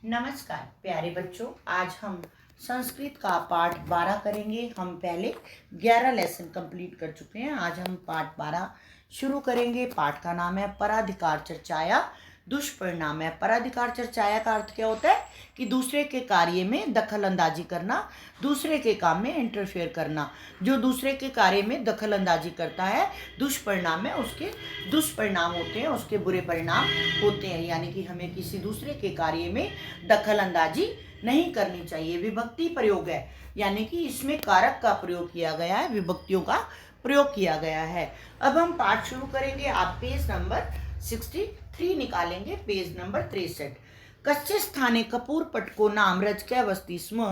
नमस्कार प्यारे बच्चों, आज हम संस्कृत का पाठ 12 करेंगे। हम पहले 11 लेसन कंप्लीट कर चुके हैं। आज हम पाठ 12 शुरू करेंगे। पाठ का नाम है पराधिकार चर्चाया दुष्परिणाम है। पराधिकार चर्चाया का अर्थ क्या होता है कि दूसरे के कार्य में दखल अंदाजी करना, दूसरे के काम में इंटरफेयर करना। जो दूसरे के कार्य में दखल अंदाजी करता है, दुष्परिणाम है, उसके दुष्परिणाम होते हैं, उसके बुरे परिणाम होते हैं। यानी कि हमें किसी दूसरे के कार्य में दखल अंदाजी नहीं करनी चाहिए। विभक्ति प्रयोग है, यानी कि इसमें कारक का प्रयोग किया गया है, विभक्तियों का प्रयोग किया गया है। अब हम पाठ शुरू करेंगे। आप पेज नंबर 63 निकालेंगे, पेज नंबर 63। कश्चित स्थाने कपूर पटको नाम रजकै वस्ति स्म।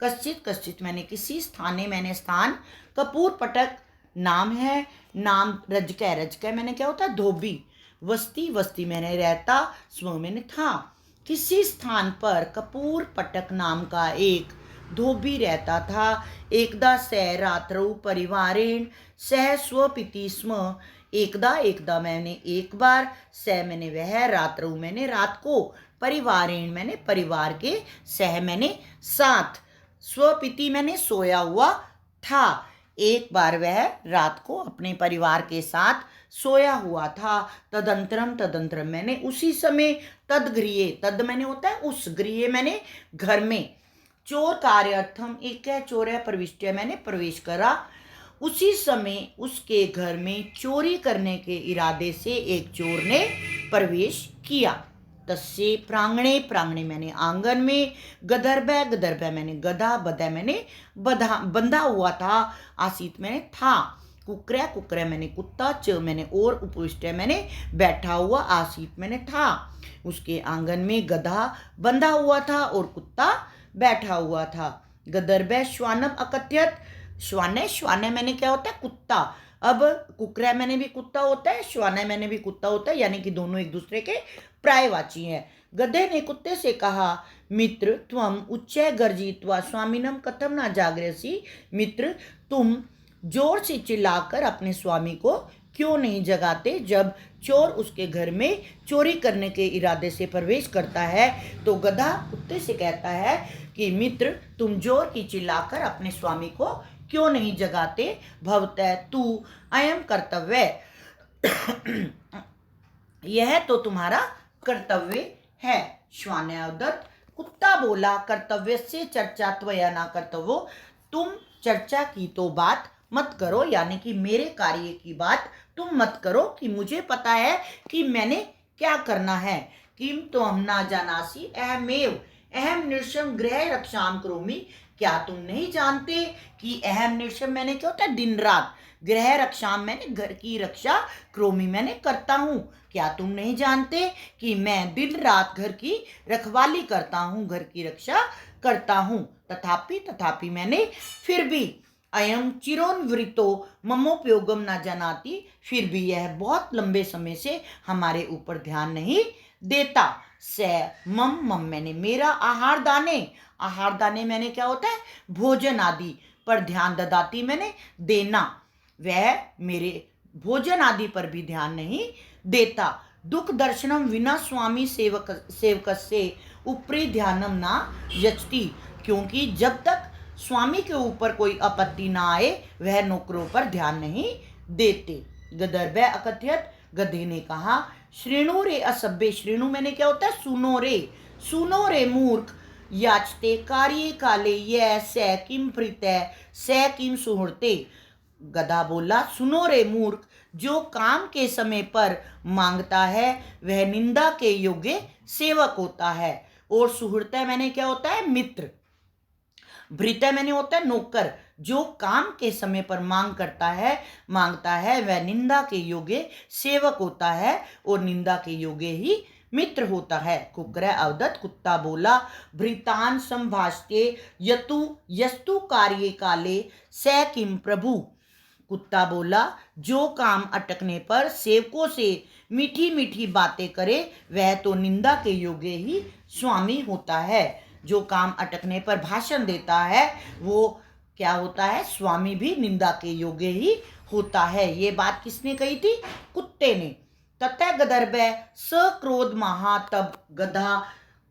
कश्चित कश्चित मैंने किसी, स्थाने मैंने स्थान, कपूर पटक नाम है, नाम रजकै, रजकै मैंने क्या होता है धोबी, वस्ती वस्ती मैंने रहता, स्म मैंने था। किसी स्थान पर कपूर पटक नाम का एक धोबी रहता था। एकदा सह रात्रौ परिवारेण सह स्वपिति स्म। एकदा एकदा मैंने एक बार, सह मैंने वह, रात्रौ मैंने रात को, परिवारेण मैंने परिवार के, सह मैंने साथ, स्वपिति मैंने सोया हुआ था। एक बार वह रात को अपने परिवार के साथ सोया हुआ था। तदंतरम तदंतरम मैंने उसी समय, तदगृहे तद मैंने होता है उस, गृहे मैंने घर में, चोर कार्यार्थम एक है, चोर है प्रविष्टि मैंने प्रवेश करा। उसी समय उसके घर में चोरी करने के इरादे से एक चोर ने प्रवेश किया। तस्से प्रांगणे, प्रांगणे मैंने आंगन में, गदर्भय गदर्भय मैंने गधा, बधा मैंने बंधा हुआ था, आसीत मैंने था। कुकरा कुकरा मैंने कुत्ता, च मैंने और, उपविष्ट मैंने बैठा हुआ, आसीत मैंने था। उसके आंगन में गधा बंधा हुआ था और कुत्ता बैठा हुआ था। गदर्भय श्वानम अकथ्यत, श्वाने श्वाने मैंने क्या होता है कुत्ता। अब कुकरा मैंने भी कुत्ता होता है, श्वाने मैंने भी कुत्ता होता है, यानी कि दोनों एक दूसरे के प्रायवाची हैं। गधे ने कुत्ते से कहा, मित्र त्वम उच्चै गर्जित्वा स्वामिनम कथम न जागृसि। मित्र तुम जोर से चिल्लाकर अपने स्वामी को क्यों नहीं जगाते। जब चोर उसके घर में चोरी करने के इरादे से प्रवेश करता है तो गधा कुत्ते से कहता है कि मित्र तुम जोर की चिल्लाकर अपने स्वामी को क्यों नहीं जगाते। भवतः तू अयम कर्तव्य, यह तो तुम्हारा कर्तव्य है। श्वानोदत, कुत्ता बोला, कर्तव्य से चर्चा त्वया ना कर्तव्यो, तुम चर्चा की तो बात मत करो, यानी कि मेरे कार्य की बात तुम मत करो, कि मुझे पता है कि मैंने क्या करना है। किम तो हम ना जानासी अहमेव अहम निर्शम गृह रक्षाम करोमि। क्या तुम नहीं जानते कि अहम निर्शम मैंने क्या होता है दिन रात, गृह रक्षाम मैंने घर की रक्षा, क्रोमी मैंने करता हूँ। क्या तुम नहीं जानते कि मैं दिन रात घर की रखवाली करता हूँ, घर की रक्षा करता हूँ। तथापि तथापि मैंने, फिर भी, अयम चिरोन्वृतो ममोपयोगम न जानाति, फिर भी यह बहुत लंबे समय से हमारे ऊपर ध्यान नहीं देता। से मम मम मैंने मेरा, आहार दाने, आहार दाने मैंने क्या होता है भोजन आदि पर ध्यान ददाती मैंने देना, वह मेरे भोजन आदि पर भी ध्यान नहीं देता। दुख दर्शनम विना स्वामी सेवक से ऊपरी ध्यानम ना यचती, क्योंकि जब तक स्वामी के ऊपर कोई आपत्ति ना आए वह नौकरों पर ध्यान नहीं देते। गदर्भय अकथ्यत, गधे ने कहा, श्रेणु रे असभ्य, श्रेणु मैंने क्या होता है सुनो रे मूर्ख, याचते कार्ये काले ये सै किम प्रीतै सै किम सुहृते। गधा बोला, सुनो रे मूर्ख, जो काम के समय पर मांगता है वह निंदा के योग्य सेवक होता है, और सुहृतै मैंने क्या होता है मित्र, भृत्य मैंने होता है नौकर। जो काम के समय पर मांगता है वह निंदा के योग्य सेवक होता है और निंदा के योग्य ही मित्र होता है। कुक्र अवदत, कुत्ता बोला, भृतान संभाषते यतु यस्तु कार्ये काले स किम प्रभु। कुत्ता बोला, जो काम अटकने पर सेवकों से मीठी मीठी बातें करे वह तो निंदा के योग्य ही स्वामी होता है। जो काम अटकने पर भाषण देता है वो क्या होता है स्वामी भी निंदा के योग्य ही होता है। ये बात किसने कही थी कुत्ते ने। ततः गदर्भय स क्रोध महा, तब गधा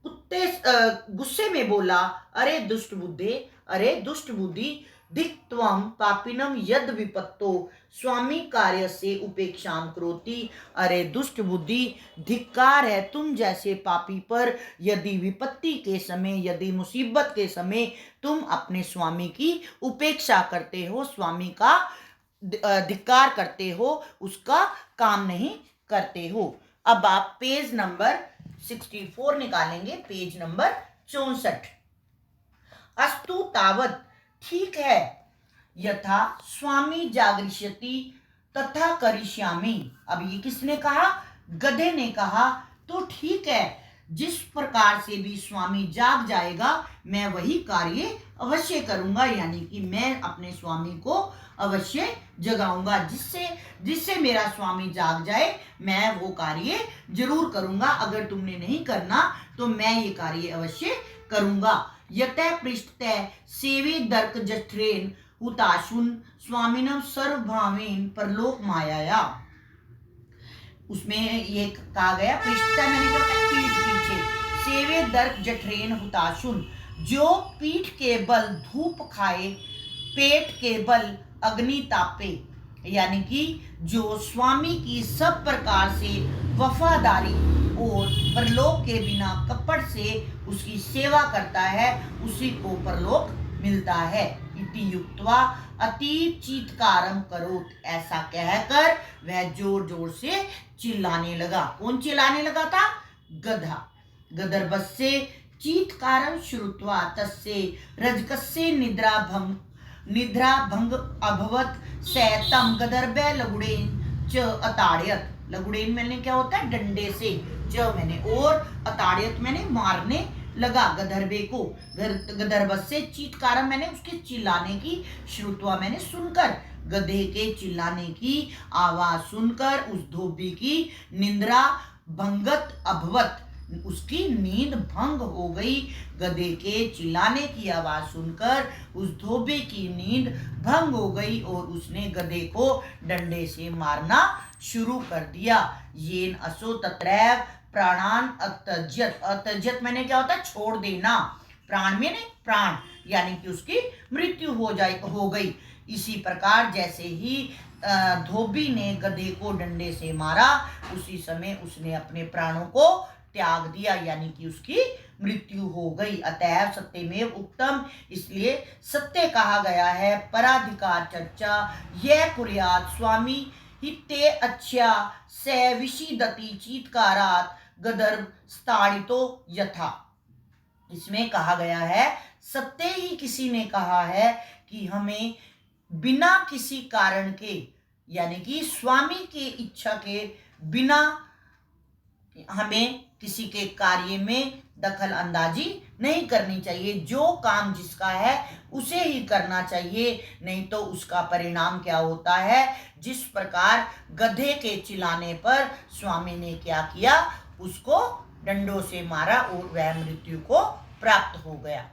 गुस्से में बोला, अरे दुष्ट बुद्धे, अरे दुष्ट बुद्धि, धिक् त्वं पापिनम यद विपत्तो स्वामी कार्य से उपेक्षाम करोति। अरे दुष्ट बुद्धि, धिक्कार है तुम जैसे पापी पर, यदि विपत्ति के समय, यदि मुसीबत के समय तुम अपने स्वामी की उपेक्षा करते हो, स्वामी का धिक्कार करते हो, उसका काम नहीं करते हो। अब आप पेज नंबर 64 निकालेंगे, पेज नंबर 64। अस्तु तावत, ठीक है, यथा स्वामी जागरिष्यति तथा करिष्यामि। अब ये किसने कहा? गधे ने कहा। तो ठीक है, जिस प्रकार से भी स्वामी जाग जाएगा मैं वही कार्य अवश्य करूंगा, यानी कि मैं अपने स्वामी को अवश्य जगाऊंगा। जिससे मेरा स्वामी जाग जाए मैं वो कार्य जरूर करूंगा। अगर तुमने नहीं करना तो मैं ये कार्य अवश्य करूंगा। यतः पृष्ठतः सेवे दर्क जठरेन हुताशुन स्वामिनम सर्वभावेन परलोक मायाया। उसमें ये कहा गया, पृष्ठतः मैंने क्या होता है? पीठ पीछे। सेवे दर्क जठरेन हुताशुन, जो पीठ के बल धूप खाए, पेट के बल अग्नि तापे, यानी कि जो स्वामी की सब प्रकार से वफादारी और परलोक के बिना कपट से उसकी सेवा करता है, उसी को परलोक मिलता है। इति युक्त्वा अतीव चीत्कारम करोत, ऐसा कहकर वह जोर जोर से चिल्लाने लगा। कौन चिल्लाने लगा था? गधा। गदर्भस्य चीत्कारं श्रुत्वा तस्य रजकस्य निद्रा भंग अभवत स तं गदर्भे लगुड़ेन च अताड़यत। लगुड़ेन मैंने क्या होता है? डंडे से। च मैंने और अताड़यत मैंने मारने लगा गदर्भे को। गदर्भस्य चीत्कारं मैंने उसके चिल्लाने की, श्रुत्वा मैंने सुनकर, गधे के चिल्लाने की आवाज सुनकर उस धोबी की निद्रा भंगत अभवत, उसकी नींद भंग हो गई। गधे के चिल्लाने की आवाज सुनकर उस धोबी की नींद भंग हो गई और उसने गधे को डंडे से मारना शुरू कर दिया। येन असो तत्रैव प्राणान अत्यज्यत। अत्यज्यत मैंने क्या होता है? छोड़ देना। प्राण में नहीं, प्राण, यानी कि उसकी मृत्यु हो गई। इसी प्रकार जैसे ही धोबी ने गधे को डंडे से मारा, उसी समय उसने अपने प्राणों को त्याग दिया, यानी कि उसकी मृत्यु हो गई। अतएव सत्यमेव उक्तम, इसलिए सत्य कहा गया है। पराधिकार चर्चा यह कुर्यात स्वामी हिते अच्छा से विषीदति चीत्कारात गदर्भ स्ताड़ितो यथा। इसमें कहा गया है, सत्य ही किसी ने कहा है कि हमें बिना किसी कारण के, यानी कि स्वामी की इच्छा के बिना हमें किसी के कार्य में दखल अंदाजी नहीं करनी चाहिए। जो काम जिसका है उसे ही करना चाहिए, नहीं तो उसका परिणाम क्या होता है? जिस प्रकार गधे के चिल्लाने पर स्वामी ने क्या किया? उसको डंडों से मारा और वह मृत्यु को प्राप्त हो गया।